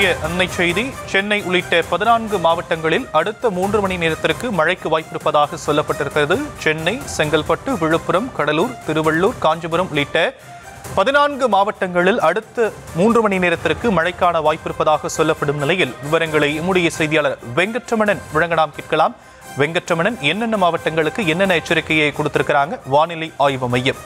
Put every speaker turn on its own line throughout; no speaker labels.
தற்போதைய அண்மை செய்தி. சென்னை உள்ளிட்ட 14 மாவட்டங்களில் அடுத்த 3 மணி நேரத்திற்கு மழைக்கு வாய்ப்பிருப்பதாக சொல்லப்பட்டிருக்கிறது. சென்னை, செங்கல்பட்டு, விழுப்புரம், கடலூர், திருவள்ளூர், காஞ்சிபுரம் உள்ளிட்ட 14 மாவட்டங்களில் அடுத்த 3 மணி நேரத்திற்கு மழைக்கான வாய்ப்பிருப்பதாக சொல்லப்படும் நிலையில் விவரங்களை நம்முடைய செய்தியாளர் வெங்கட்ரமணன் வழங்க நாம் கேட்கலாம். வெங்கட்ரமணன், என்னென்ன மாவட்டங்களுக்கு என்னென்ன எச்சரிக்கையை கொடுத்திருக்கிறாங்க வானிலை ஆய்வு மையம்?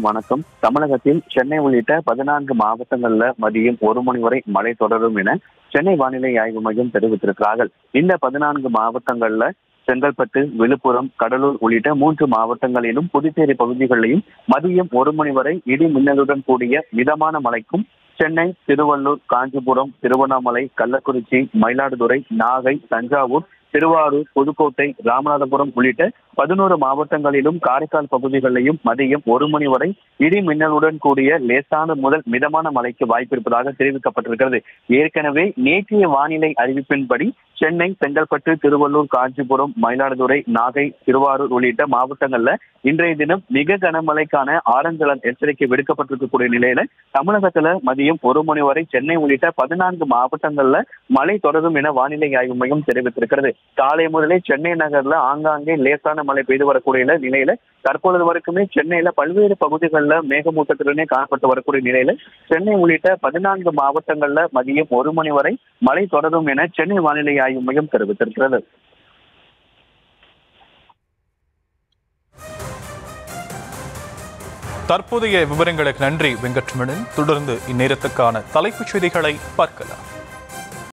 வணக்கம். தமிழகத்தில் சென்னை உள்ளிட்ட 14 மாவட்டங்கள்ல மதியம் 1 மணி வரை மழை தொடரும் என சென்னை வானிலை ஆய்வு மையம் தெரிவித்திருக்கிறார்கள். இந்த 14 மாவட்டங்கள்ல செங்கல்பட்டு, விழுப்புரம், கடலூர் உள்ளிட்ட 3 மாவட்டங்களிலும் புதுச்சேரி பகுதிகளிலும் மதியம் 1 மணி வரை இடி மின்னலுடன் கூடிய மிதமான மழைக்கும், சென்னை, திருவள்ளூர், காஞ்சிபுரம், திருவண்ணாமலை, கள்ளக்குறிச்சி, மயிலாடுதுறை, நாகை, தஞ்சாவூர், திருவாரூர், புதுக்கோட்டை, ராமநாதபுரம் உள்ளிட்ட 11 மாவட்டங்களிலும் காரைக்கால் பகுதிகளிலும் மதியம் 1 மணி வரை இடி மின்னலுடன் கூடிய லேசான முதல் மிதமான மழைக்கு வாய்ப்பிருப்பதாக தெரிவிக்கப்பட்டிருக்கிறது. ஏற்கனவே நேற்றைய வானிலை அறிவிப்பின்படி சென்னை, செங்கல்பட்டு, திருவள்ளூர், காஞ்சிபுரம், மயிலாடுதுறை, நாகை, திருவாரூர் உள்ளிட்ட மாவட்டங்கள்ல இன்றைய தினம் மிக கனமழைக்கான ஆரஞ்சு அலர்ட் எச்சரிக்கை விடுக்கப்பட்டிருக்கக்கூடிய நிலையில தமிழகத்துல மதியம் 1 மணி வரை சென்னை உள்ளிட்ட 14 மாவட்டங்கள்ல மழை தொடரும் என வானிலை ஆய்வு மையம் தெரிவித்திருக்கிறது. காலை முதலே சென்னை நகர்ல ஆங்காங்கே லேசான மழை பெய்து வரக்கூடிய நிலையில தற்பொழுது வரைக்குமே சென்னையில பல்வேறு பகுதிகளில் மேகமூட்டத்துடனே காணப்பட்டு வரக்கூடிய நிலையில சென்னை உள்ளிட்ட 14 மாவட்டங்கள்ல மதியம் 1 மணி வரை மழை தொடரும் என சென்னை வானிலை ஆய்வு மையம் தெரிவித்திருக்கிறது.
தற்போதைய விவரங்களுக்கு நன்றி வெங்கட்ரமணன். தொடர்ந்து இந்நேரத்துக்கான தலைப்புச் செய்திகளை பார்க்கலாம்.